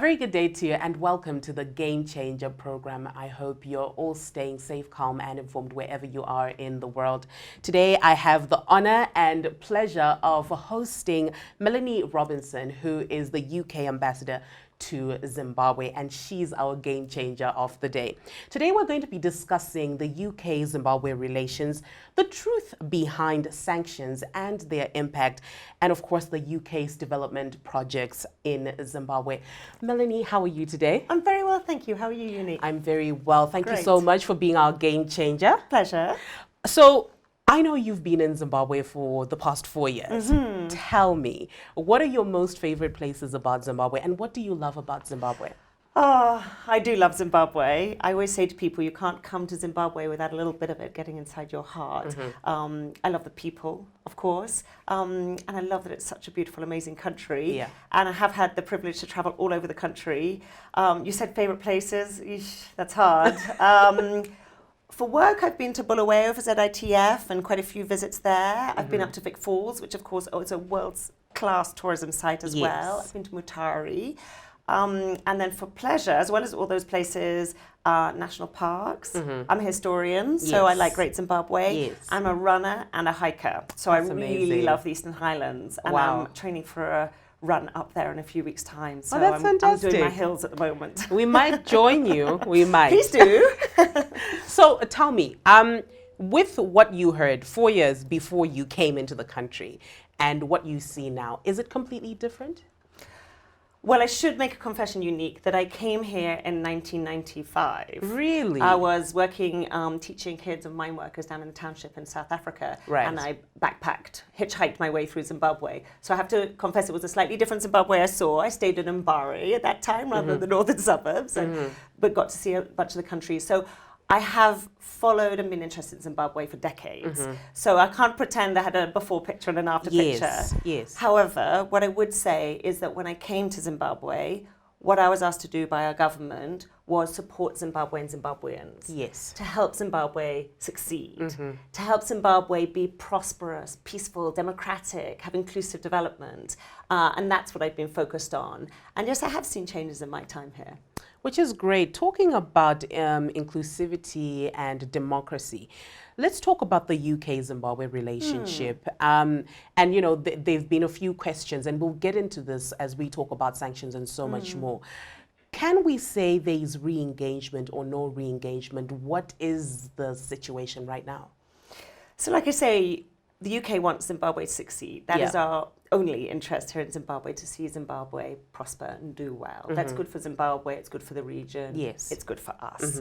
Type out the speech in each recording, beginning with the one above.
very good day to you and welcome to the Game Changer program. I hope you're all staying safe, calm and informed wherever you are in the world. Today I have the honor and pleasure of hosting Melanie Robinson, who is the UK ambassador to Zimbabwe, and she's our game changer of the day. Today we're going to be discussing the UK-Zimbabwe relations, the truth behind sanctions and their impact, and of course the UK's development projects in Zimbabwe. Melanie, how are you today? I'm very well, thank you. How are you, Unique? I'm very well. Thank Great. you so much for being our game changer. Pleasure. So, I know you've been in Zimbabwe for the past 4 years. Tell me, what are your most favorite places about Zimbabwe and what do you love about Zimbabwe? Oh, I do love Zimbabwe. I always say to people, you can't come to Zimbabwe without a little bit of it getting inside your heart. I love the people, of course, and I love that it's such a beautiful, amazing country. Yeah. And I have had the privilege to travel all over the country. You said favorite places? Eesh, that's hard. For work, I've been to Bulawayo for ZITF and quite a few visits there. I've been up to Vic Falls, which of course is a world-class tourism site as well. I've been to Mutari. And then for pleasure, as well as all those places, national parks. I'm a historian, so I like Great Zimbabwe. I'm a runner and a hiker, so I really love the Eastern Highlands. And I'm training for a run up there in a few weeks' time. So that's fantastic. I'm doing my hills at the moment. We might join you. We might. Please do. So tell me, with what you heard 4 years before you came into the country and what you see now, is it completely different? Well, I should make a confession, Unique, that I came here in 1995. Really? I was working, teaching kids of mine workers down in the township in South Africa. Right. And I backpacked, hitchhiked my way through Zimbabwe. So I have to confess it was a slightly different Zimbabwe I saw. I stayed in Mbari at that time rather than the northern suburbs, but got to see a bunch of the country. So I have followed and been interested in Zimbabwe for decades. So I can't pretend I had a before picture and an after picture. Yes. However, what I would say is that when I came to Zimbabwe, what I was asked to do by our government was support Zimbabwe and Zimbabweans. Yes. To help Zimbabwe succeed, to help Zimbabwe be prosperous, peaceful, democratic, have inclusive development. And that's what I've been focused on. And yes, I have seen changes in my time here. Which is great. Talking about inclusivity and democracy, let's talk about the UK-Zimbabwe relationship. And, you know, there've been a few questions, and we'll get into this as we talk about sanctions and so much more. Can we say there's re-engagement or no re-engagement? What is the situation right now? So like I say, the UK wants Zimbabwe to succeed. That is our only interest here in Zimbabwe, to see Zimbabwe prosper and do well. That's good for Zimbabwe, it's good for the region, it's good for us.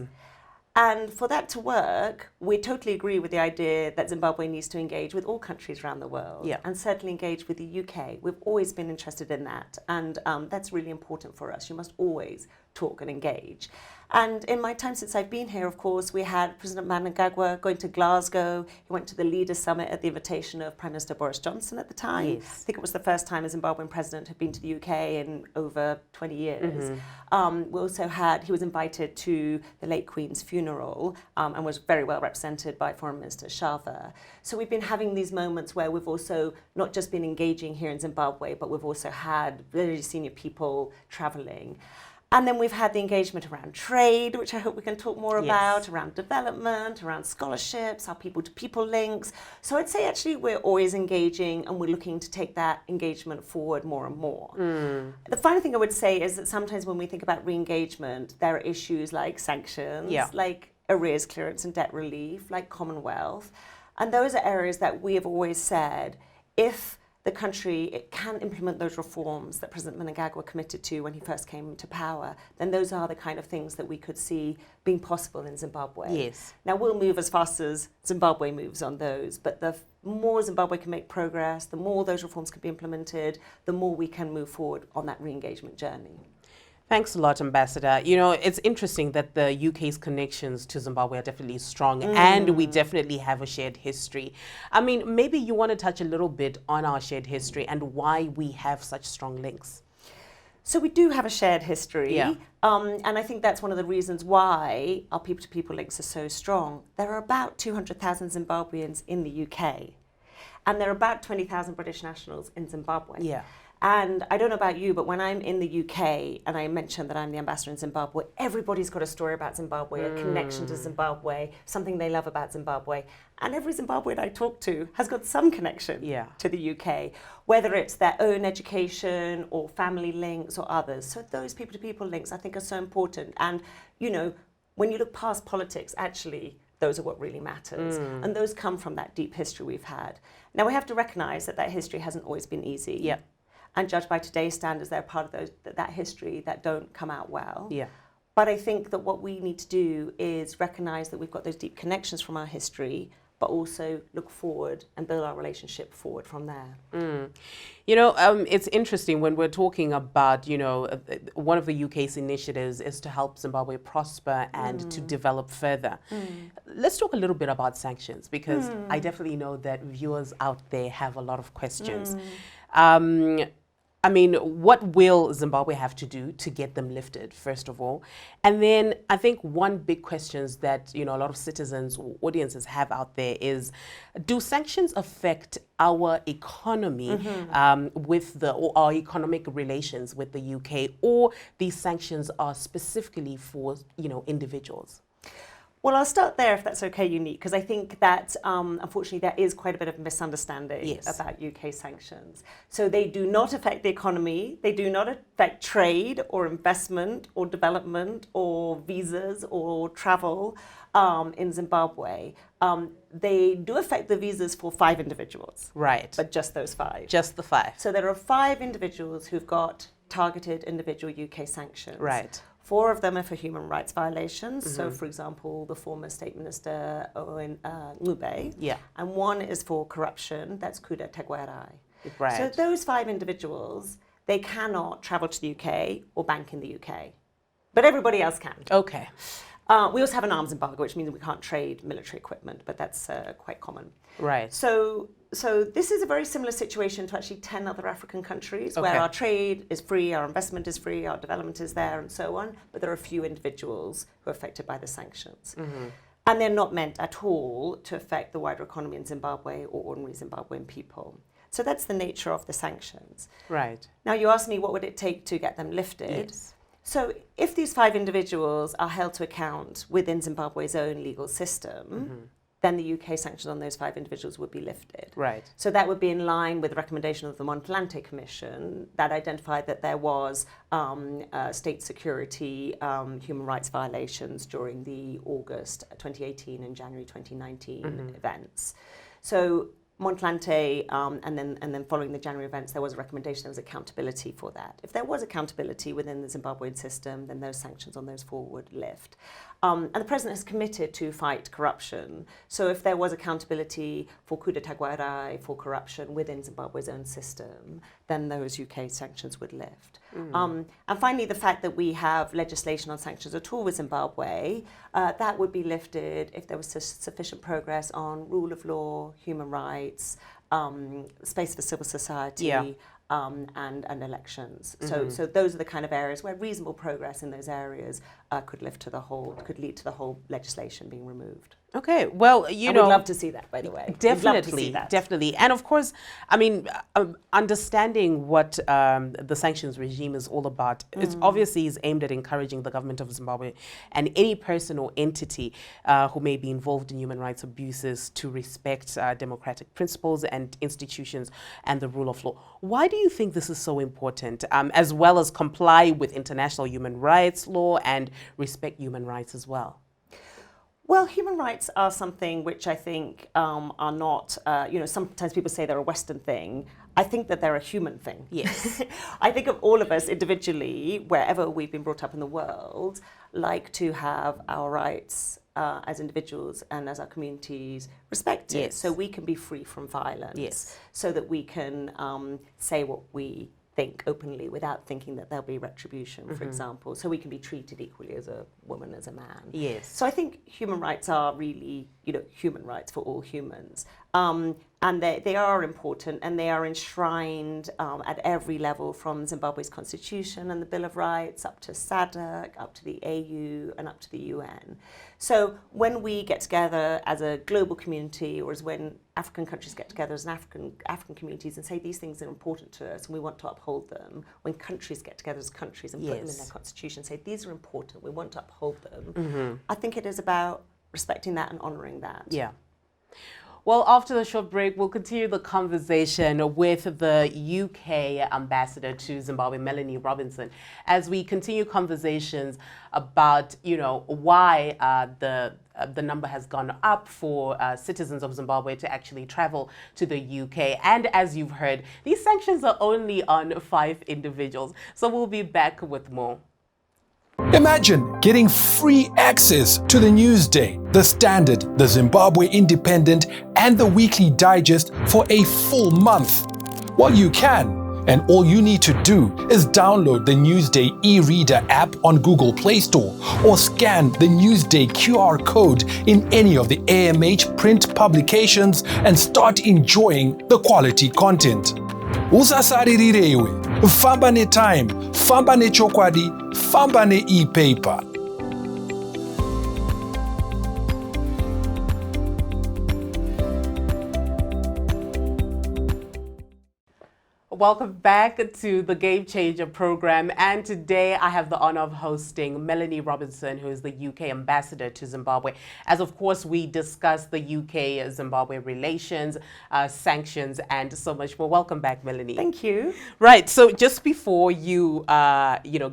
And for that to work, we totally agree with the idea that Zimbabwe needs to engage with all countries around the world, and certainly engage with the UK. We've always been interested in that, and that's really important for us. You must always talk and engage. And in my time since I've been here, of course, we had President Mnangagwa going to Glasgow. He went to the Leaders Summit at the invitation of Prime Minister Boris Johnson at the time. I think it was the first time a Zimbabwean president had been to the UK in over 20 years. We also had, he was invited to the late Queen's funeral and was very well represented by Foreign Minister Shava. So we've been having these moments where we've also not just been engaging here in Zimbabwe, but we've also had very senior people traveling. And then we've had the engagement around trade, which I hope we can talk more about, around development, around scholarships, our people-to-people links. So I'd say actually we're always engaging and we're looking to take that engagement forward more and more. The final thing I would say is that sometimes when we think about re-engagement, there are issues like sanctions, like arrears clearance and debt relief, like Commonwealth. And those are areas that we have always said, if the country can implement those reforms that President Mnangagwa committed to when he first came to power, then those are the kind of things that we could see being possible in Zimbabwe. Now, we'll move as fast as Zimbabwe moves on those, but the more Zimbabwe can make progress, the more those reforms can be implemented, the more we can move forward on that re-engagement journey. Thanks a lot, Ambassador. You know, it's interesting that the UK's connections to Zimbabwe are definitely strong and we definitely have a shared history. I mean, maybe you want to touch a little bit on our shared history and why we have such strong links. So we do have a shared history, and I think that's one of the reasons why our people-to-people links are so strong. There are about 200,000 Zimbabweans in the UK, and there are about 20,000 British nationals in Zimbabwe. And I don't know about you, but when I'm in the UK and I mention that I'm the ambassador in Zimbabwe, everybody's got a story about Zimbabwe, a connection to Zimbabwe, something they love about Zimbabwe. And every Zimbabwean I talk to has got some connection to the UK, whether it's their own education or family links or others. So those people-to-people links I think are so important. And, you know, when you look past politics, actually, those are what really matters. And those come from that deep history we've had. Now, we have to recognize that that history hasn't always been easy. Yeah. And judged by today's standards, they're part of that history that don't come out well. Yeah. But I think that what we need to do is recognize that we've got those deep connections from our history, but also look forward and build our relationship forward from there. You know, it's interesting when we're talking about, you know, one of the UK's initiatives is to help Zimbabwe prosper and to develop further. Let's talk a little bit about sanctions, because I definitely know that viewers out there have a lot of questions. I mean, what will Zimbabwe have to do to get them lifted, first of all? And then I think one big question that, you know, a lot of citizens or audiences have out there is, do sanctions affect our economy or our economic relations with the UK, or these sanctions are specifically for, you know, individuals? Well, I'll start there, if that's okay, Unique, because I think that, unfortunately, there is quite a bit of misunderstanding about UK sanctions. So they do not affect the economy, they do not affect trade or investment or development or visas or travel in Zimbabwe. They do affect the visas for 5 individuals. Right. But just those 5. Just the 5. So there are 5 individuals who've got targeted individual UK sanctions. Right. 4 of them are for human rights violations. So, for example, the former State Minister Mubaiwa. Yeah. And 1 is for corruption. That's Tagwirei. Right. So those 5 individuals, they cannot travel to the UK or bank in the UK. But everybody else can. Okay. We also have an arms embargo, which means we can't trade military equipment, but that's quite common. Right. So this is a very similar situation to actually 10 other African countries where our trade is free, our investment is free, our development is there, and so on. But there are a few individuals who are affected by the sanctions. And they're not meant at all to affect the wider economy in Zimbabwe or ordinary Zimbabwean people. So that's the nature of the sanctions. Right. Now, you asked me what would it take to get them lifted. Yes. So if these 5 individuals are held to account within Zimbabwe's own legal system, then the UK sanctions on those 5 individuals would be lifted. Right. So that would be in line with the recommendation of the Motlanthe Commission that identified that there was state security human rights violations during the August 2018 and January 2019 events. So Motlanthe, and then following the January events, there was a recommendation, there was accountability for that. If there was accountability within the Zimbabwean system, then those sanctions on those 4 would lift. And the president has committed to fight corruption. So if there was accountability for Tagwirei, for corruption within Zimbabwe's own system, then those UK sanctions would lift. And finally, the fact that we have legislation on sanctions at all with Zimbabwe, that would be lifted if there was sufficient progress on rule of law, human rights, space for civil society, and elections. So those are the kind of areas where reasonable progress in those areas could lead to the whole legislation being removed. Okay, well, you know, we'd love to see that, by the way. Definitely, definitely. And of course, I mean, understanding what the sanctions regime is all about, it obviously is aimed at encouraging the government of Zimbabwe and any person or entity who may be involved in human rights abuses to respect democratic principles and institutions and the rule of law. Why do you think this is so important, as well as comply with international human rights law and respect human rights as well? Well, human rights are something which I think are not, sometimes people say they're a Western thing. I think that they're a human thing. Yes. I think of all of us individually, wherever we've been brought up in the world, like to have our rights as individuals and as our communities respected. Yes. So we can be free from violence. Yes. So that we can say what we think openly without thinking that there'll be retribution, for example. So we can be treated equally as a woman, as a man. Yes. So I think human rights are really, human rights for all humans. And they are important, and they are enshrined at every level, from Zimbabwe's constitution and the Bill of Rights up to SADC, up to the AU, and up to the UN. So when we get together as a global community, or as when African countries get together as African communities and say these things are important to us and we want to uphold them, when countries get together as countries and put them in their constitution, say these are important, we want to uphold them, I think it is about respecting that and honouring that. Yeah. Well, after the short break, we'll continue the conversation with the UK ambassador to Zimbabwe, Melanie Robinson, as we continue conversations about, why the number has gone up for citizens of Zimbabwe to actually travel to the UK. And as you've heard, these sanctions are only on 5 individuals. So we'll be back with more. Imagine getting free access to the Newsday, the Standard, the Zimbabwe Independent, and the Weekly Digest for a full month. Well, you can, and all you need to do is download the Newsday e-reader app on Google Play Store or scan the Newsday QR code in any of the AMH print publications and start enjoying the quality content. Usasarirewe, famba netime, famba nechokwadi, famba ne-e-paper. Welcome back to the Game Changer program, and today I have the honor of hosting Melanie Robinson, who is the UK ambassador to Zimbabwe. As of course we discuss the UK-Zimbabwe relations, sanctions, and so much more. Welcome back, Melanie. Thank you. Right, so just before you,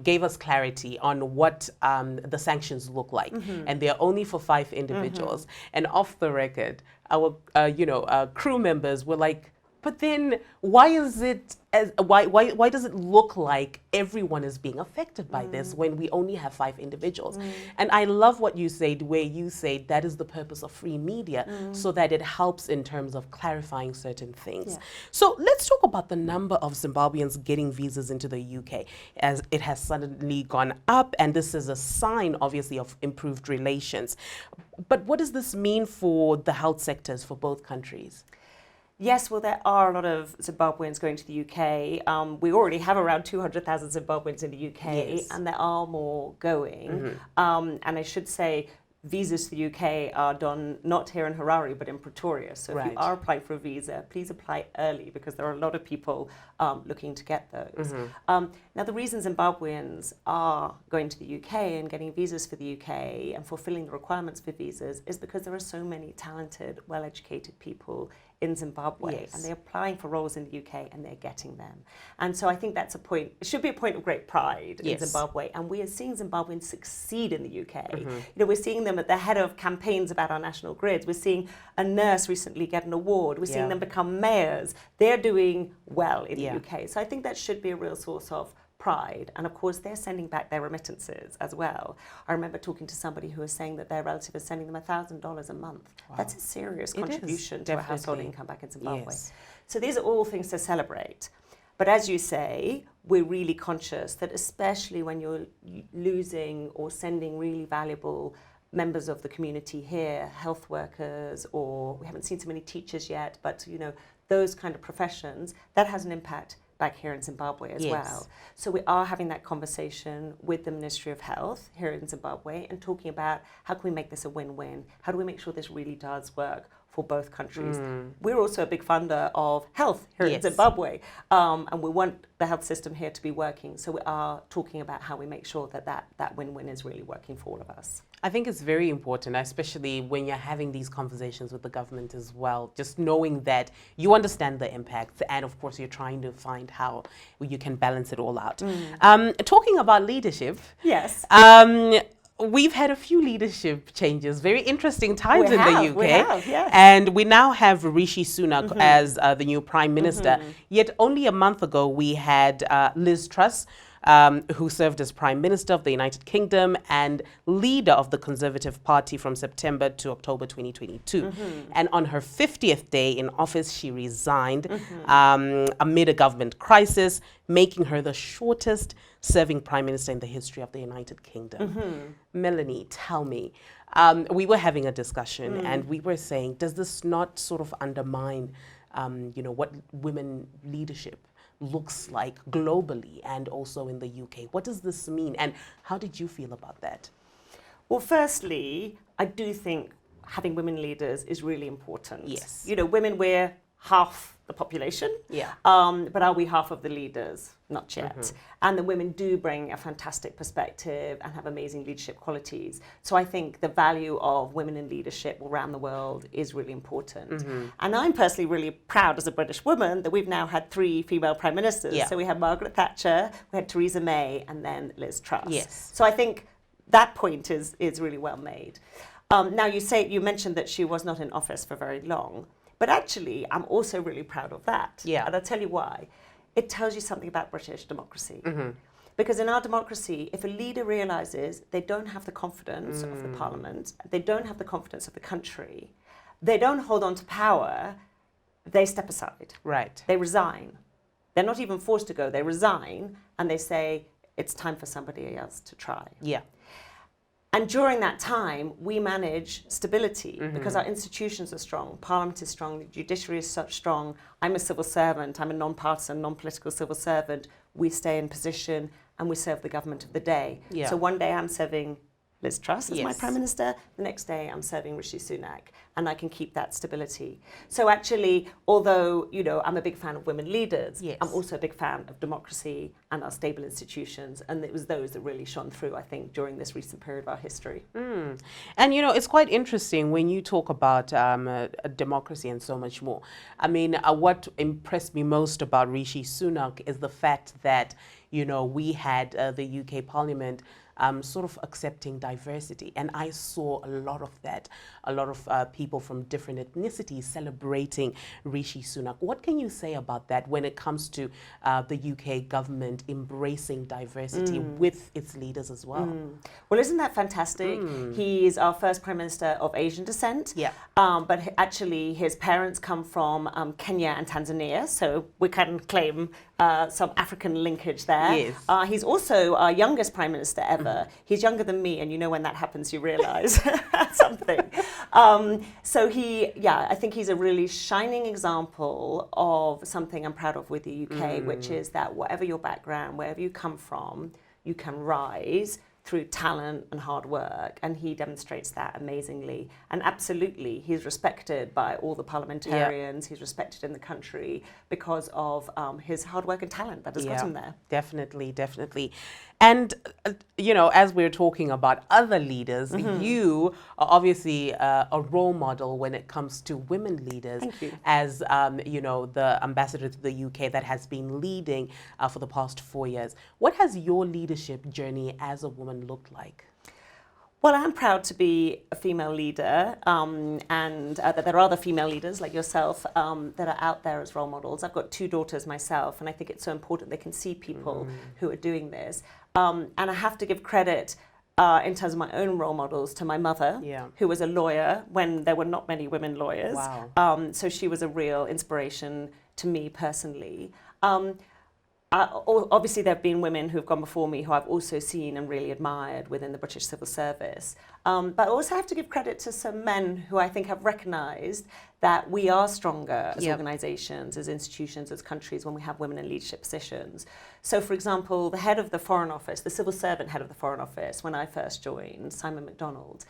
gave us clarity on what the sanctions look like, and they're only for 5 individuals, and off the record, our crew members were like, but then why is it why does it look like everyone is being affected by this when we only have 5 individuals? And I love what you said, where you say that is the purpose of free media, so that it helps in terms of clarifying certain things. Yeah. So let's talk about the number of Zimbabweans getting visas into the UK, as it has suddenly gone up, and this is a sign, obviously, of improved relations. But what does this mean for the health sectors for both countries? Yes, well, there are a lot of Zimbabweans going to the UK. We already have around 200,000 Zimbabweans in the UK, and there are more going. And I should say, visas to the UK are done not here in Harare, but in Pretoria. So if you are applying for a visa, please apply early, because there are a lot of people looking to get those. Now, the reason Zimbabweans are going to the UK and getting visas for the UK and fulfilling the requirements for visas is because there are so many talented, well-educated people in Zimbabwe, and they're applying for roles in the UK and they're getting them. And so I think that's it should be a point of great pride in Zimbabwe, and we are seeing Zimbabweans succeed in the UK. We're seeing them at the head of campaigns about our national grids. We're seeing a nurse recently get an award. We're seeing them become mayors. They're doing well in the UK. So I think that should be a real source of pride. And of course, they're sending back their remittances as well. I remember talking to somebody who was saying that their relative is sending them $1,000 a month. Wow. That's a serious contribution to a household income back in Zimbabwe. So these are all things to celebrate. But as you say, we're really conscious that especially when you're losing or sending really valuable members of the community here, health workers, or we haven't seen so many teachers yet, but those kind of professions, that has an impact back here in Zimbabwe as well. So we are having that conversation with the Ministry of Health here in Zimbabwe and talking about how can we make this a win-win? How do we make sure this really does work for both countries? We're also a big funder of health here in Zimbabwe, and we want the health system here to be working. So we are talking about how we make sure that that win-win is really working for all of us. I think it's very important, especially when you're having these conversations with the government as well, just knowing that you understand the impact, and of course you're trying to find how you can balance it all out. Talking about leadership, we've had a few leadership changes, very interesting times in the UK. And we now have Rishi Sunak as the new Prime Minister. Yet only a month ago we had Liz Truss, who served as Prime Minister of the United Kingdom and leader of the Conservative Party from September to October 2022. And on her 50th day in office, she resigned amid a government crisis, making her the shortest serving Prime Minister in the history of the United Kingdom. Melanie, tell me, we were having a discussion and we were saying, does this not sort of undermine what women leadership looks like globally and also in the UK? What does this mean, and how did you feel about that? Well, firstly, I do think having women leaders is really important. Yes. Women, we're half the population. Yeah. But are we half of the leaders? Not yet. And the women do bring a fantastic perspective and have amazing leadership qualities. So I think the value of women in leadership around the world is really important. And I'm personally really proud as a British woman that we've now had 3 female prime ministers. Yeah. So we had Margaret Thatcher, we had Theresa May, and then Liz Truss. Yes. So I think that point is really well made. Now you mentioned that she was not in office for very long. But actually, I'm also really proud of that. Yeah. And I'll tell you why. It tells you something about British democracy. Because in our democracy, if a leader realizes they don't have the confidence of the parliament, they don't have the confidence of the country, they don't hold on to power, they step aside. Right. They resign. They're not even forced to go. They resign and they say, it's time for somebody else to try. Yeah. And during that time, we manage stability because our institutions are strong. Parliament is strong. The judiciary is such strong. I'm a civil servant. I'm a non-partisan, non-political civil servant. We stay in position and we serve the government of the day. Yeah. So one day I'm serving Liz Truss as my Yes. Prime Minister. The next day I'm serving Rishi Sunak, and I can keep that stability. So actually, although I'm a big fan of women leaders, Yes. I'm also a big fan of democracy and our stable institutions, and it was those that really shone through, I think, during this recent period of our history. And it's quite interesting when you talk about democracy and so much more. I mean, what impressed me most about Rishi Sunak is the fact that we had the UK Parliament sort of accepting diversity. And I saw a lot of that, a lot of people from different ethnicities celebrating Rishi Sunak. What can you say about that when it comes to the UK government embracing diversity with its leaders as well? Well, isn't that fantastic? He's our first Prime Minister of Asian descent. Yeah. But actually, his parents come from Kenya and Tanzania, so we can claim some African linkage there. Yes. He's also our youngest Prime Minister ever. He's younger than me, and when that happens, you realise something. So I think he's a really shining example of something I'm proud of with the UK, which is that whatever your background, wherever you come from, you can rise through talent and hard work, and he demonstrates that amazingly. And absolutely, he's respected by all the parliamentarians, he's respected in the country because of his hard work and talent that has got him there. Definitely, definitely. And, as we're talking about other leaders, you are obviously a role model when it comes to women leaders. Thank you. As, the ambassador to the UK that has been leading for the past 4 years. What has your leadership journey as a woman looked like? Well, I'm proud to be a female leader and that there are other female leaders like yourself that are out there as role models. I've got 2 daughters myself, and I think it's so important they can see people who are doing this. And I have to give credit in terms of my own role models to my mother, who was a lawyer when there were not many women lawyers. Wow. So she was a real inspiration to me personally. Obviously, there have been women who have gone before me who I've also seen and really admired within the British civil service. But I also have to give credit to some men who I think have recognised that we are stronger as organisations, as institutions, as countries when we have women in leadership positions. So, for example, the head of the Foreign Office, the civil servant head of the Foreign Office, when I first joined, Simon MacDonald,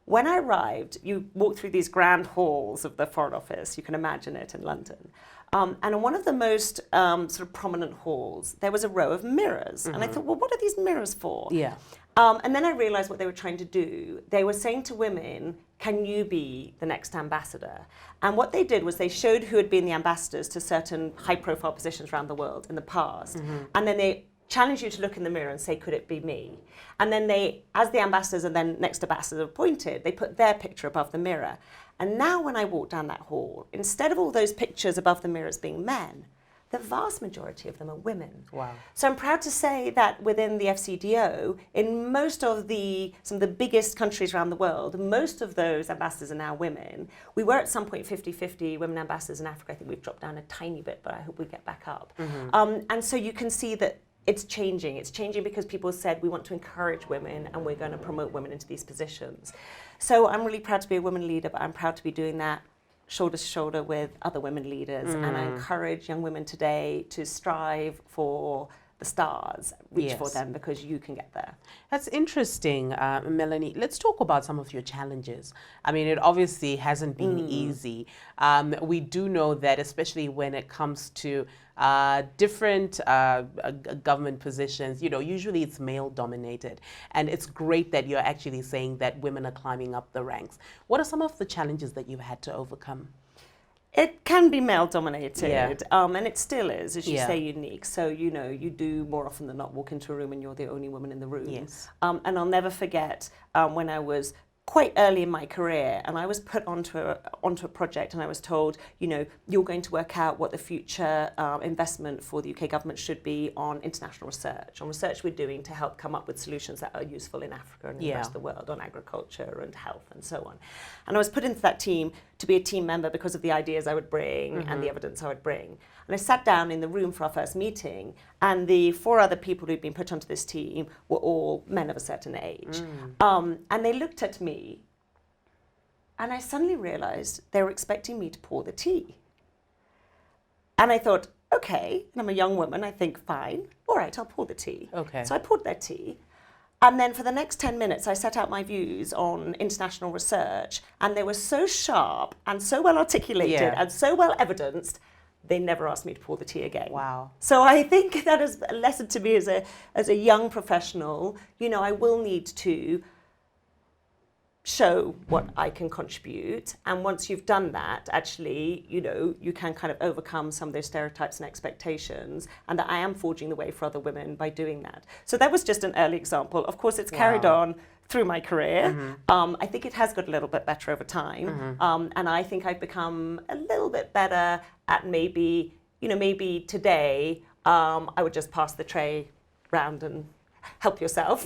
when I arrived, you walk through these grand halls of the Foreign Office, you can imagine it in London. And in one of the most sort of prominent halls, there was a row of mirrors. And I thought, well, what are these mirrors for? Yeah. And then I realized what they were trying to do. They were saying to women, can you be the next ambassador? And what they did was they showed who had been the ambassadors to certain high-profile positions around the world in the past. And then they challenge you to look in the mirror and say, could it be me? And then they, as the ambassadors and then next ambassador appointed, they put their picture above the mirror. And now when I walk down that hall, instead of all those pictures above the mirrors being men, the vast majority of them are women. Wow. So I'm proud to say that within the FCDO, in most of some of the biggest countries around the world, most of those ambassadors are now women. We were at some point 50-50 women ambassadors in Africa. I think we've dropped down a tiny bit, but I hope we get back up. And so you can see that it's changing. It's changing because people said we want to encourage women and we're going to promote women into these positions. So I'm really proud to be a women leader, but I'm proud to be doing that shoulder to shoulder with other women leaders. And I encourage young women today to strive for the stars, reach for them, because you can get there. That's interesting, Melanie. Let's talk about some of your challenges. I mean, it obviously hasn't been easy. We do know that, especially when it comes to different government positions, you know, usually it's male dominated. And it's great that you're actually saying that women are climbing up the ranks. What are some of the challenges that you've had to overcome? It can be male dominated, and it still is, as you say, unique. So, you know, you do more often than not walk into a room and you're the only woman in the room. Yes. And I'll never forget when I was quite early in my career, and I was put onto a project, and I was told, you know, you're going to work out what the future investment for the UK government should be on international research, on research we're doing to help come up with solutions that are useful in Africa and in the rest of the world, on agriculture and health and so on. And I was put into that team to be a team member because of the ideas I would bring and the evidence I would bring. And I sat down in the room for our first meeting, and the 4 other people who'd been put onto this team were all men of a certain age. And they looked at me, and I suddenly realized they were expecting me to pour the tea. And I thought, okay, and I'm a young woman, I think, fine, all right, I'll pour the tea. Okay. So I poured their tea. And then for the next 10 minutes, I set out my views on international research, and they were so sharp and so well articulated and so well evidenced, they never asked me to pour the tea again. Wow. So I think that is a lesson to me as a young professional. You know, I will need to show what I can contribute. And once you've done that, actually, you know, you can kind of overcome some of those stereotypes and expectations, and that I am forging the way for other women by doing that. So that was just an early example. Of course, it's carried on through my career. I think it has got a little bit better over time. And I think I've become a little bit better at maybe today, I would just pass the tray round and help yourself.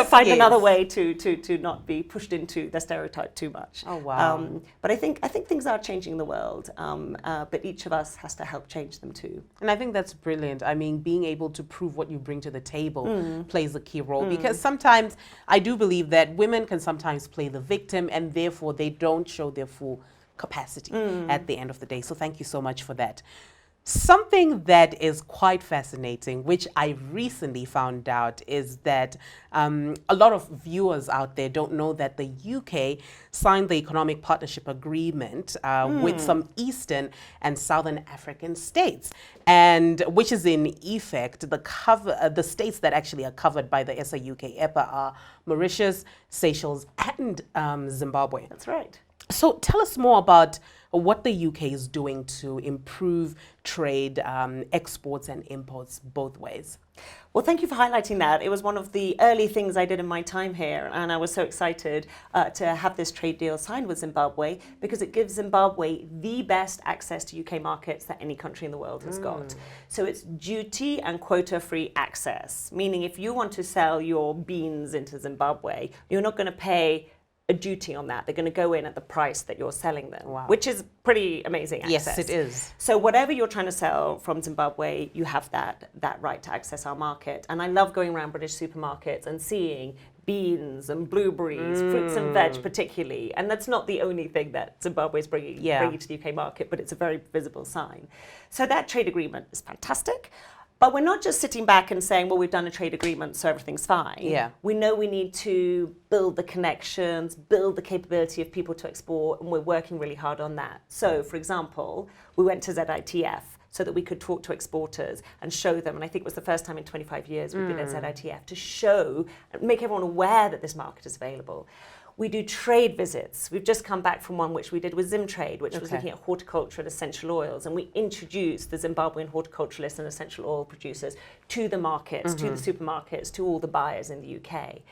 Find another way to not be pushed into the stereotype too much. Oh, wow. But I think things are changing in the world, but each of us has to help change them too. And I think that's brilliant. I mean, being able to prove what you bring to the table plays a key role, because sometimes I do believe that women can sometimes play the victim, and therefore they don't show their full capacity at the end of the day. So thank you so much for that. Something that is quite fascinating, which I recently found out, is that a lot of viewers out there don't know that the UK signed the Economic Partnership Agreement with some Eastern and Southern African states, and which is in effect the states that actually are covered by the SA-UK EPA are Mauritius, Seychelles, and Zimbabwe. That's right. So tell us more about what the UK is doing to improve trade, exports and imports both ways. Well, thank you for highlighting that. It was one of the early things I did in my time here, and I was so excited to have this trade deal signed with Zimbabwe, because it gives Zimbabwe the best access to UK markets that any country in the world has got. So it's duty and quota-free access, meaning if you want to sell your beans into Zimbabwe, you're not going to pay a duty on that. They're going to go in at the price that you're selling them, which is pretty amazing access. Yes, it is. So whatever you're trying to sell from Zimbabwe, you have that right to access our market. And I love going around British supermarkets and seeing beans and blueberries, fruits and veg particularly. And that's not the only thing that Zimbabwe is bringing to the UK market, but it's a very visible sign. So that trade agreement is fantastic. But we're not just sitting back and saying, well, we've done a trade agreement, so everything's fine. We know we need to build the connections, build the capability of people to export, and we're working really hard on that. So, for example, we went to ZITF so that we could talk to exporters and show them, and I think it was the first time in 25 years we've been at ZITF, to show, make everyone aware that this market is available. We do trade visits. We've just come back from one which we did with Zimtrade, which was looking at horticulture and essential oils. And we introduced the Zimbabwean horticulturalists and essential oil producers to the markets, to the supermarkets, to all the buyers in the UK.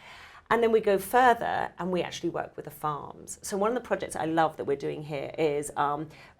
And then we go further and we actually work with the farms. So one of the projects I love that we're doing here is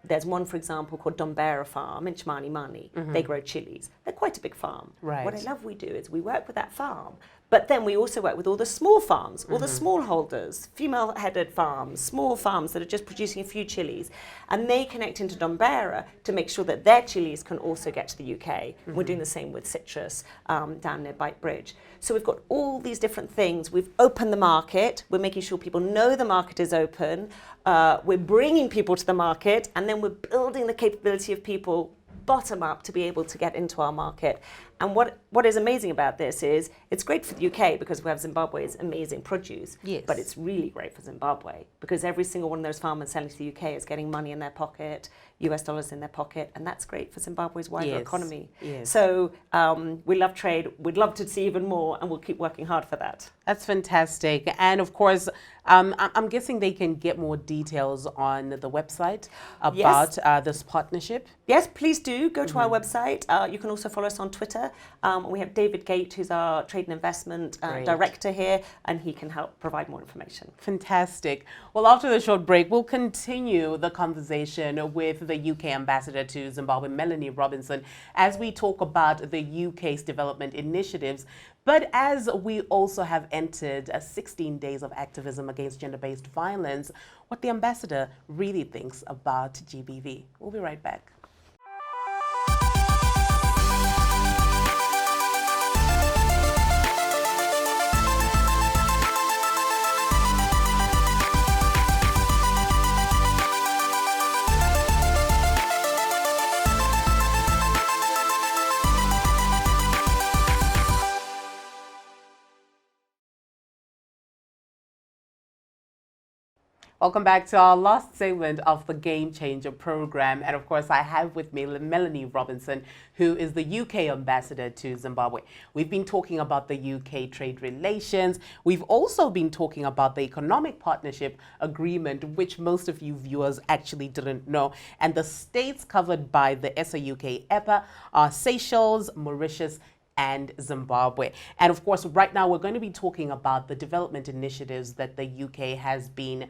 There's one, for example, called Dombera Farm in Chimani. They grow chilies. They're quite a big farm. Right. What I love we do is we work with that farm, but then we also work with all the small farms, all the smallholders, female-headed farms, small farms that are just producing a few chilies, and they connect into Dombera to make sure that their chilies can also get to the UK. We're doing the same with citrus down near Bite Bridge. So we've got all these different things. We've opened the market. We're making sure people know the market is open. We're bringing people to the market, and then we're building the capability of people bottom up to be able to get into our market. And what is amazing about this is it's great for the UK because we have Zimbabwe's amazing produce. Yes. But it's really great for Zimbabwe because every single one of those farmers selling to the UK is getting money in their pocket, US dollars in their pocket, and that's great for Zimbabwe's wider economy. Yes. So we love trade. We'd love to see even more, and we'll keep working hard for that. That's fantastic. And of course, I'm guessing they can get more details on the website about this partnership. Yes, please do go to our website. You can also follow us on Twitter. We have David Gate, who's our trade and investment director here, and he can help provide more information. Fantastic. Well, after the short break, we'll continue the conversation with the UK ambassador to Zimbabwe, Melanie Robinson, as we talk about the UK's development initiatives. But as we also have entered 16 days of activism against gender-based violence, what the ambassador really thinks about GBV. We'll be right back. Welcome back to our last segment of the Game Changer program. And of course, I have with me Melanie Robinson, who is the UK ambassador to Zimbabwe. We've been talking about the UK trade relations. We've also been talking about the economic partnership agreement, which most of you viewers actually didn't know. And the states covered by the SAUK EPA are Seychelles, Mauritius, and Zimbabwe. And of course, right now we're going to be talking about the development initiatives that the UK has been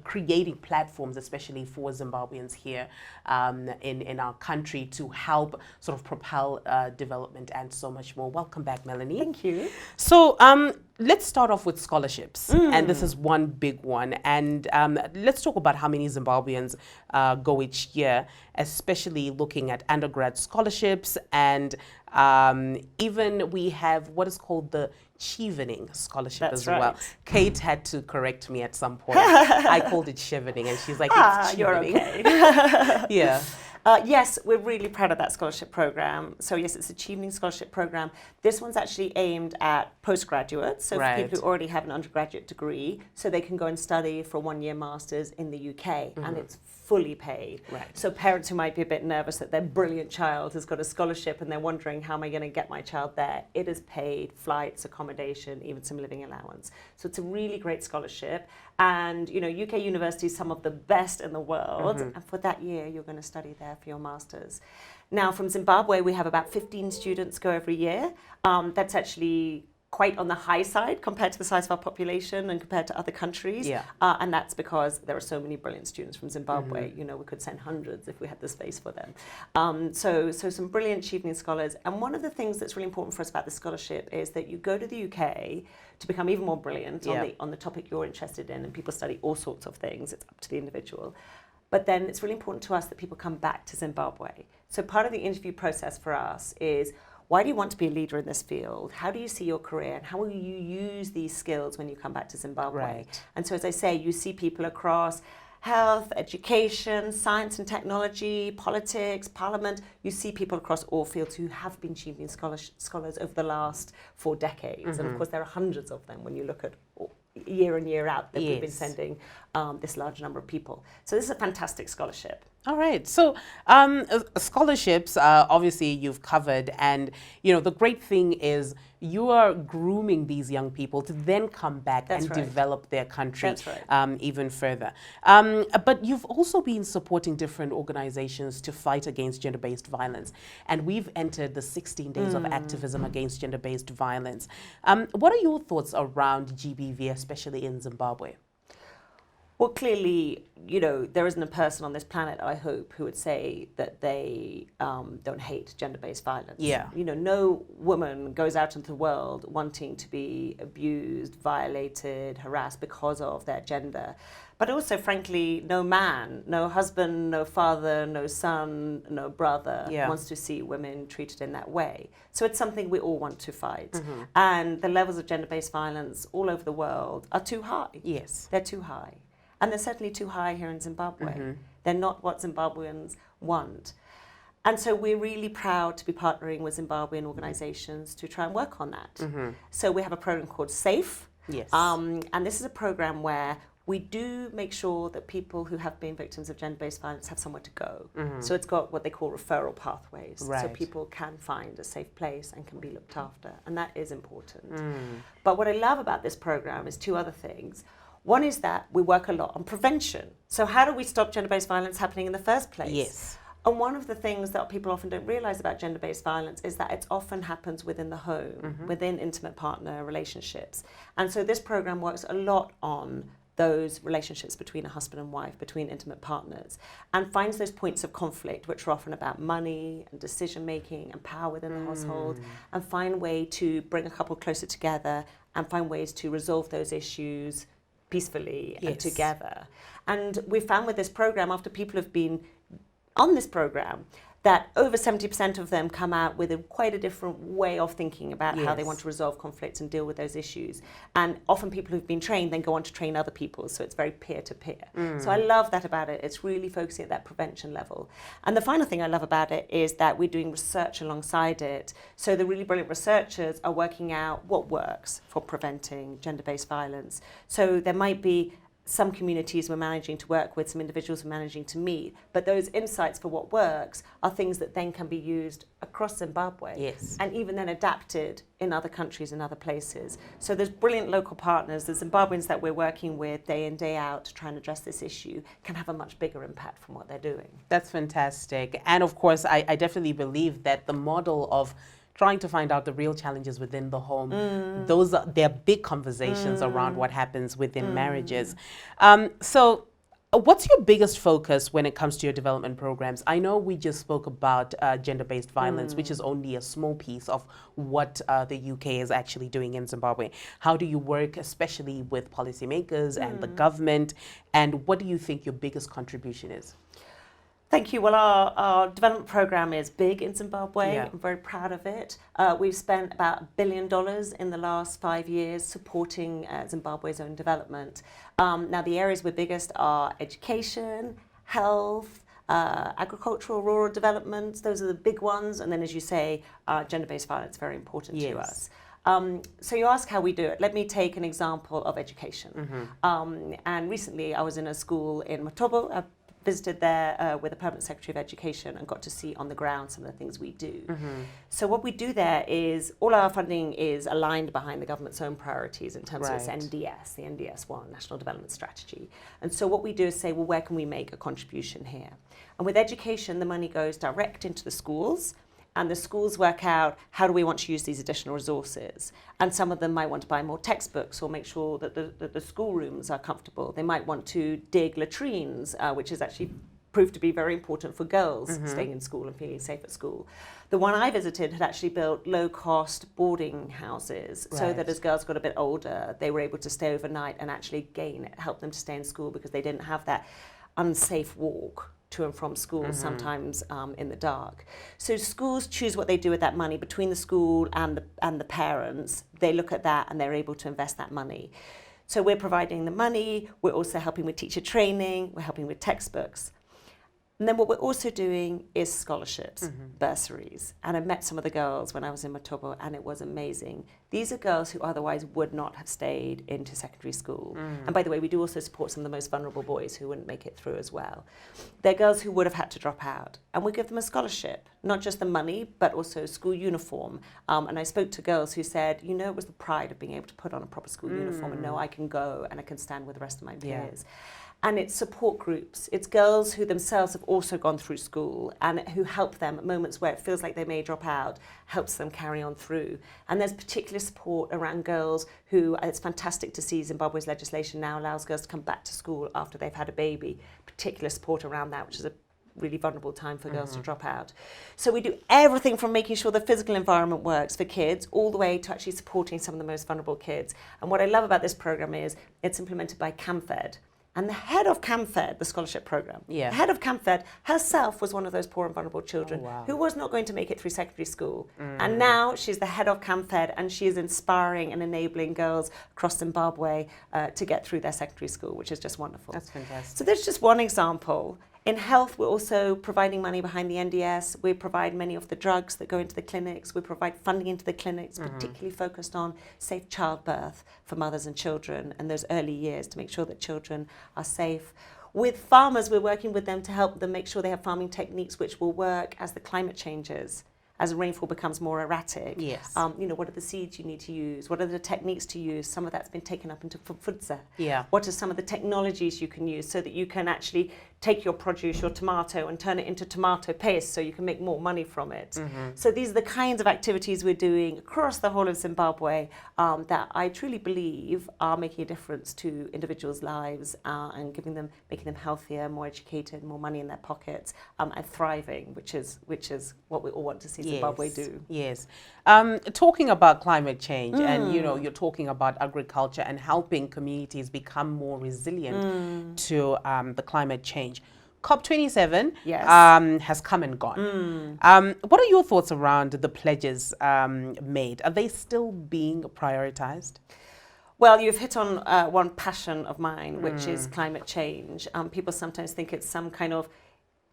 creating platforms, especially for Zimbabweans here in our country, to help sort of propel development and so much more. Welcome back, Melanie. Thank you. So let's start off with scholarships. And this is one big one. And let's talk about how many Zimbabweans go each year, especially looking at undergrad scholarships. And even we have what is called the Chevening scholarship as well. Kate had to correct me at some point. I called it Chevening, and she's like, it's Chevening. You're okay. Yeah. Yes, we're really proud of that scholarship program. So yes, it's a Chevening scholarship program. This one's actually aimed at postgraduates, so for people who already have an undergraduate degree, so they can go and study for a one-year master's in the UK, and it's fully paid. Right. So parents who might be a bit nervous that their brilliant child has got a scholarship and they're wondering, how am I going to get my child there? It is paid, flights, accommodation, even some living allowance. So it's a really great scholarship. And, you know, UK universities, some of the best in the world. And for that year, you're going to study there for your master's. Now, from Zimbabwe, we have about 15 students go every year. That's actually quite on the high side compared to the size of our population and compared to other countries. Yeah. And that's because there are so many brilliant students from Zimbabwe. You know, we could send hundreds if we had the space for them. So some brilliant Chevening scholars. And one of the things that's really important for us about the scholarship is that you go to the UK to become even more brilliant on the topic you're interested in, and people study all sorts of things. It's up to the individual. But then it's really important to us that people come back to Zimbabwe. So part of the interview process for us is, why do you want to be a leader in this field? How do you see your career? And how will you use these skills when you come back to Zimbabwe? Right. And so, as I say, you see people across health, education, science and technology, politics, parliament. You see people across all fields who have been Chevening scholars over the last 4 decades. And of course, there are hundreds of them when you look at year in, year out that we've been sending this large number of people. So this is a fantastic scholarship. All right. So scholarships, obviously you've covered, and you know the great thing is you are grooming these young people to then come back and develop their country even further. But you've also been supporting different organizations to fight against gender-based violence, and we've entered the 16 days of activism against gender-based violence. What are your thoughts around GBV, especially in Zimbabwe? Well, clearly, there isn't a person on this planet, I hope, who would say that they don't hate gender-based violence. Yeah. No woman goes out into the world wanting to be abused, violated, harassed because of their gender. But also, frankly, no man, no husband, no father, no son, no brother wants to see women treated in that way. So it's something we all want to fight. Mm-hmm. And the levels of gender-based violence all over the world are too high. Yes. They're too high. And they're certainly too high here in Zimbabwe. Mm-hmm. They're not what Zimbabweans want. And so we're really proud to be partnering with Zimbabwean organizations to try and work on that. Mm-hmm. So we have a program called SAFE. Yes. And this is a program where we do make sure that people who have been victims of gender-based violence have somewhere to go. Mm-hmm. So it's got what they call referral pathways. Right. So people can find a safe place and can be looked after. And that is important. Mm. But what I love about this program is two other things. One is that we work a lot on prevention. So how do we stop gender-based violence happening in the first place? Yes. And one of the things that people often don't realize about gender-based violence is that it often happens within the home, mm-hmm. within intimate partner relationships. And so this program works a lot on those relationships between a husband and wife, between intimate partners, and finds those points of conflict, which are often about money and decision-making and power within the household, and find a way to bring a couple closer together and find ways to resolve those issues peacefully and together. And we found with this program, after people have been on this program, that over 70% of them come out with quite a different way of thinking about how they want to resolve conflicts and deal with those issues. And often people who've been trained then go on to train other people, so it's very peer-to-peer. So I love that about it. It's really focusing at that prevention level. And the final thing I love about it is that we're doing research alongside it. So the really brilliant researchers are working out what works for preventing gender-based violence. So there might be some communities we're managing to work with, some individuals we're managing to meet, but those insights for what works are things that then can be used across Zimbabwe and even then adapted in other countries and other places. So there's brilliant local partners. The Zimbabweans that we're working with day in, day out to try and address this issue can have a much bigger impact from what they're doing. That's fantastic. And of course, I definitely believe that the model of trying to find out the real challenges within the home. They're big conversations around what happens within marriages. So what's your biggest focus when it comes to your development programs? I know we just spoke about gender-based violence, which is only a small piece of what the UK is actually doing in Zimbabwe. How do you work, especially with policymakers and the government? And what do you think your biggest contribution is? Thank you. Well, our development program is big in Zimbabwe. I'm very proud of it. We've spent about $1 billion in the last 5 years supporting Zimbabwe's own development. Now, the areas we're biggest are education, health, agricultural, rural development. Those are the big ones. And then, as you say, gender-based violence is very important to us. So you ask how we do it. Let me take an example of education. And recently, I was in a school in Matobo. Visited there with the Permanent Secretary of Education and got to see on the ground some of the things we do. So what we do there is all our funding is aligned behind the government's own priorities in terms of its NDS, the NDS1, National Development Strategy. And so what we do is say, well, where can we make a contribution here? And with education, the money goes direct into the schools, and the schools work out how do we want to use these additional resources. And some of them might want to buy more textbooks or make sure that the schoolrooms are comfortable. They might want to dig latrines, which is actually proved to be very important for girls staying in school and feeling safe at school. The one I visited had actually built low-cost boarding houses so that as girls got a bit older, they were able to stay overnight and actually help them to stay in school because they didn't have that unsafe walk to and from school, sometimes in the dark. So schools choose what they do with that money between the school and the parents. They look at that and they're able to invest that money. So we're providing the money, we're also helping with teacher training, we're helping with textbooks. And then what we're also doing is scholarships, bursaries. And I met some of the girls when I was in Matobo, and it was amazing. These are girls who otherwise would not have stayed into secondary school. And by the way, we do also support some of the most vulnerable boys who wouldn't make it through as well. They're girls who would have had to drop out. And we give them a scholarship, not just the money, but also school uniform. And I spoke to girls who said, it was the pride of being able to put on a proper school uniform and know I can go and I can stand with the rest of my peers. And it's support groups. It's girls who themselves have also gone through school and who help them at moments where it feels like they may drop out, helps them carry on through. And there's particular support around girls who, it's fantastic to see Zimbabwe's legislation now allows girls to come back to school after they've had a baby. Particular support around that, which is a really vulnerable time for girls to drop out. So we do everything from making sure the physical environment works for kids all the way to actually supporting some of the most vulnerable kids. And what I love about this program is it's implemented by CAMFED. And the head of CAMFED, the scholarship program, the head of CAMFED herself was one of those poor and vulnerable children who was not going to make it through secondary school. And now she's the head of CAMFED and she is inspiring and enabling girls across Zimbabwe to get through their secondary school, which is just wonderful. That's fantastic. So there's just one example. In health, we're also providing money behind the NDS. We provide many of the drugs that go into the clinics. We provide funding into the clinics, particularly focused on safe childbirth for mothers and children and those early years to make sure that children are safe. With farmers, we're working with them to help them make sure they have farming techniques which will work as the climate changes. As rainfall becomes more erratic, yes. What are the seeds you need to use? What are the techniques to use? Some of that's been taken up into Fufudza. Yeah. What are some of the technologies you can use so that you can actually take your produce, your tomato, and turn it into tomato paste so you can make more money from it? So these are the kinds of activities we're doing across the whole of Zimbabwe that I truly believe are making a difference to individuals' lives and making them healthier, more educated, more money in their pockets, and thriving, which is what we all want to see Zimbabwe do. Yes. Talking about climate change and, you're talking about agriculture and helping communities become more resilient to the climate change. COP27 has come and gone. What are your thoughts around the pledges made? Are they still being prioritized? Well, you've hit on one passion of mine, which is climate change. People sometimes think it's some kind of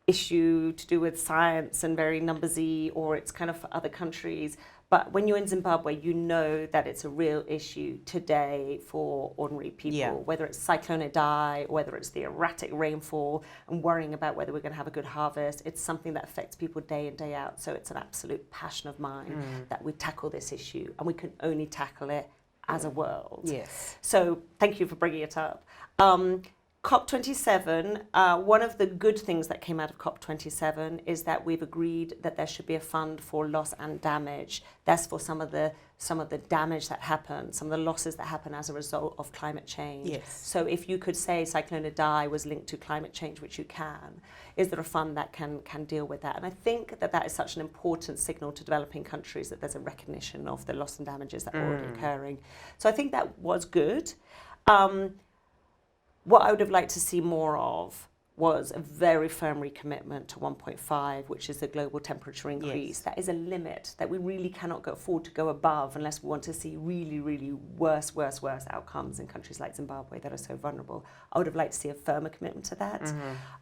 issue to do with science and very numbersy, or it's kind of for other countries. But when you're in Zimbabwe, you know that it's a real issue today for ordinary people, whether it's Cyclone Idai, whether it's the erratic rainfall and worrying about whether we're going to have a good harvest. It's something that affects people day in, day out. So it's an absolute passion of mine that we tackle this issue, and we can only tackle it as a world. Yes. So thank you for bringing it up. COP27, one of the good things that came out of COP27 is that we've agreed that there should be a fund for loss and damage. That's for some of the damage that happens, some of the losses that happen as a result of climate change. Yes. So if you could say Cyclone Idai was linked to climate change, which you can, is there a fund that can deal with that? And I think that is such an important signal to developing countries that there's a recognition of the loss and damages that are already occurring. So I think that was good. What I would have liked to see more of was a very firm recommitment to 1.5, which is the global temperature increase. Yes. That is a limit that we really cannot afford to go above unless we want to see really, really worse outcomes in countries like Zimbabwe that are so vulnerable. I would have liked to see a firmer commitment to that.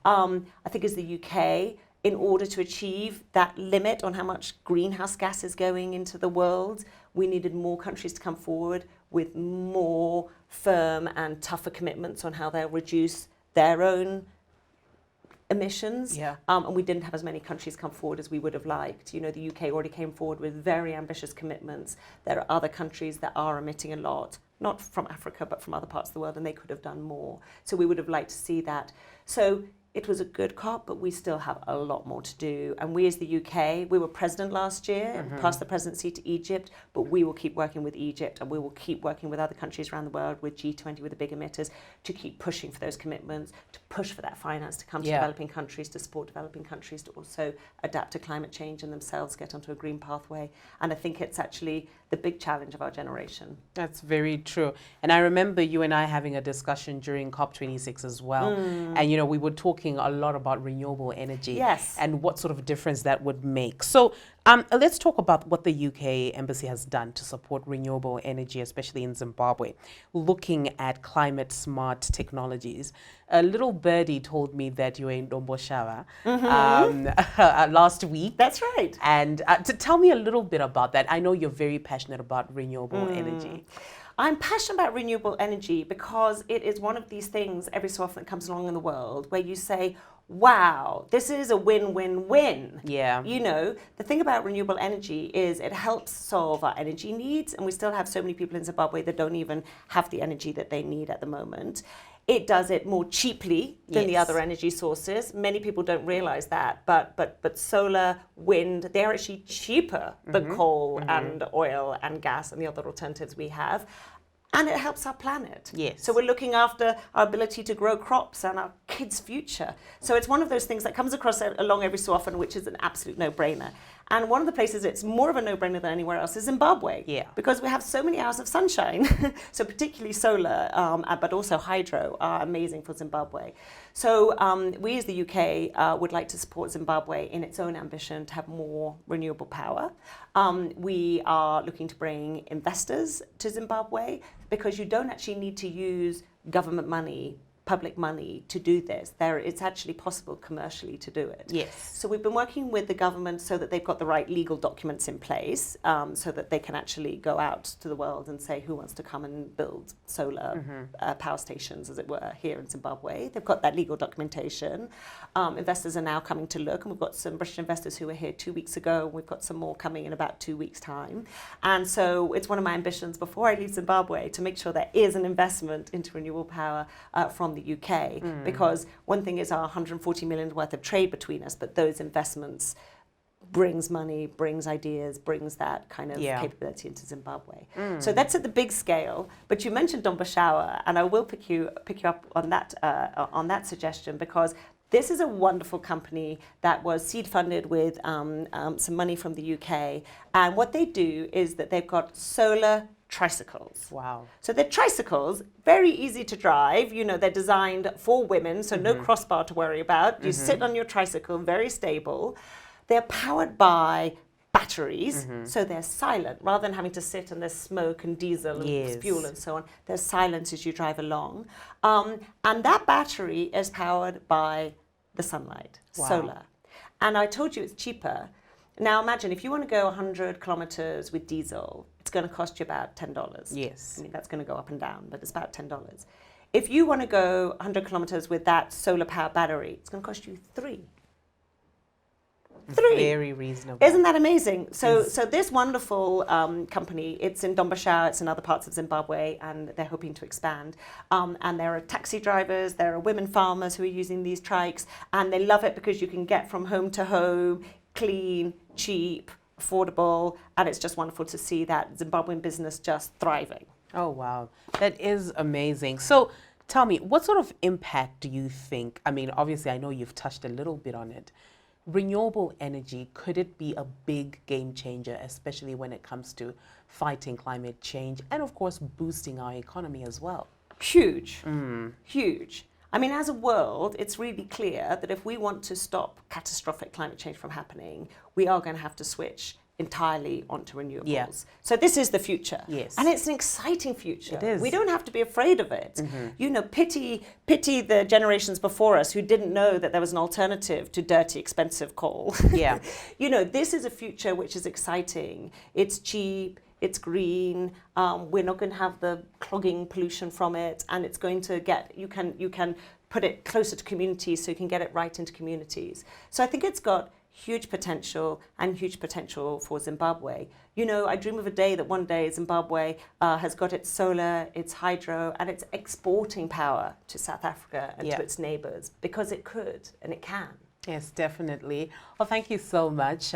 I think as the UK, in order to achieve that limit on how much greenhouse gas is going into the world, we needed more countries to come forward with more firm and tougher commitments on how they'll reduce their own emissions. And we didn't have as many countries come forward as we would have liked. The UK already came forward with very ambitious commitments. There are other countries that are emitting a lot, not from Africa, but from other parts of the world, and they could have done more. So we would have liked to see that. So it was a good COP, but we still have a lot more to do. And we as the UK, we were president last year, passed the presidency to Egypt, but we will keep working with Egypt and we will keep working with other countries around the world, with G20, with the big emitters, to keep pushing for those commitments, to push for that finance to come to developing countries, to support developing countries to also adapt to climate change and themselves get onto a green pathway. And I think it's actually the big challenge of our generation. That's very true. And I remember you and I having a discussion during COP26 as well. And, we were talking a lot about renewable energy and what sort of difference that would make. So let's talk about what the UK Embassy has done to support renewable energy, especially in Zimbabwe, looking at climate smart technologies. A little birdie told me that you were in Domboshawa last week. That's right. And to tell me a little bit about that. I know you're very passionate about renewable energy. I'm passionate about renewable energy because it is one of these things every so often that comes along in the world where you say, wow, this is a win-win-win. Yeah. The thing about renewable energy is it helps solve our energy needs, and we still have so many people in Zimbabwe that don't even have the energy that they need at the moment. It does it more cheaply than the other energy sources. Many people don't realize that, but solar, wind, they're actually cheaper than coal and oil and gas and the other alternatives we have. And it helps our planet. Yes. So we're looking after our ability to grow crops and our kids' future. So it's one of those things that comes across along every so often, which is an absolute no-brainer. And one of the places it's more of a no-brainer than anywhere else is Zimbabwe. Yeah. Because we have so many hours of sunshine. So particularly solar, but also hydro are amazing for Zimbabwe. So we as the UK would like to support Zimbabwe in its own ambition to have more renewable power. We are looking to bring investors to Zimbabwe because you don't actually need to use government money, public money to do this. It's actually possible commercially to do it. Yes. So we've been working with the government so that they've got the right legal documents in place, so that they can actually go out to the world and say who wants to come and build solar power stations, as it were, here in Zimbabwe. They've got that legal documentation. Investors are now coming to look, and we've got some British investors who were here 2 weeks ago. We've got some more coming in about 2 weeks' time. And so it's one of my ambitions before I leave Zimbabwe to make sure there is an investment into renewable power from the UK, because one thing is our 140 million worth of trade between us, but those investments brings money, brings ideas, brings that kind of capability into Zimbabwe. So that's at the big scale. But you mentioned Mubaiwa, and I will pick you up on that suggestion, because this is a wonderful company that was seed funded with some money from the UK, and what they do is that they've got solar tricycles. Wow. So they're tricycles, very easy to drive. You know, they're designed for women, so no crossbar to worry about. You sit on your tricycle, very stable. They're powered by batteries, so they're silent. Rather than having to sit and there's smoke and diesel and fuel and so on, there's silence as you drive along. And that battery is powered by the sunlight, solar. And I told you it's cheaper. Now imagine if you want to go 100 kilometers with diesel, it's going to cost you about $10. Yes. I mean, that's going to go up and down, but it's about $10. If you want to go 100 kilometers with that solar power battery, it's going to cost you $3. Very reasonable. Isn't that amazing? So this wonderful company, it's in Mubaiwa, it's in other parts of Zimbabwe, and they're hoping to expand. And there are taxi drivers, there are women farmers who are using these trikes, and they love it because you can get from home to home, clean, cheap, affordable, and it's just wonderful to see that Zimbabwean business just thriving. Oh, wow. That is amazing. So tell me, what sort of impact do you think, I mean, obviously I know you've touched a little bit on it, renewable energy, could it be a big game changer, especially when it comes to fighting climate change and of course boosting our economy as well? Huge, huge. I mean, as a world, it's really clear that if we want to stop catastrophic climate change from happening, we are going to have to switch entirely onto renewables. Yeah. So this is the future. Yes. And it's an exciting future. It is. We don't have to be afraid of it. You know, pity the generations before us who didn't know that there was an alternative to dirty, expensive coal. Yeah. You know, this is a future which is exciting. It's cheap. It's green. We're not going to have the clogging pollution from it, and it's going to get. You can put it closer to communities, so you can get it right into communities. So I think it's got huge potential and huge potential for Zimbabwe. You know, I dream of a day that one day Zimbabwe has got its solar, its hydro, and it's exporting power to South Africa and to its neighbors, because it could and it can. Yes, definitely. Well, thank you so much,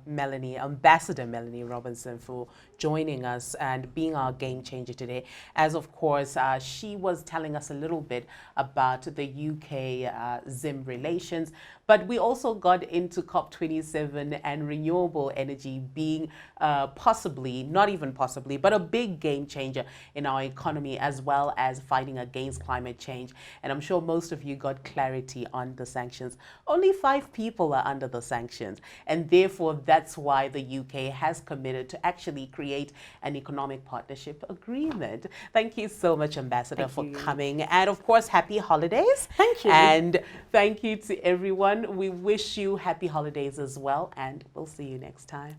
Melanie, Ambassador Melanie Robinson, for joining us and being our game changer today. As of course, she was telling us a little bit about the UK-Zim relations, but we also got into COP27 and renewable energy being possibly, not even possibly, but a big game changer in our economy, as well as fighting against climate change. And I'm sure most of you got clarity on the sanctions. Only 5 people are under the sanctions, and therefore that's why the UK has committed to actually create an economic partnership agreement. Thank you so much, Ambassador, for coming, and of course, happy holidays. Thank you. And thank you to everyone. We wish you happy holidays as well, and we'll see you next time.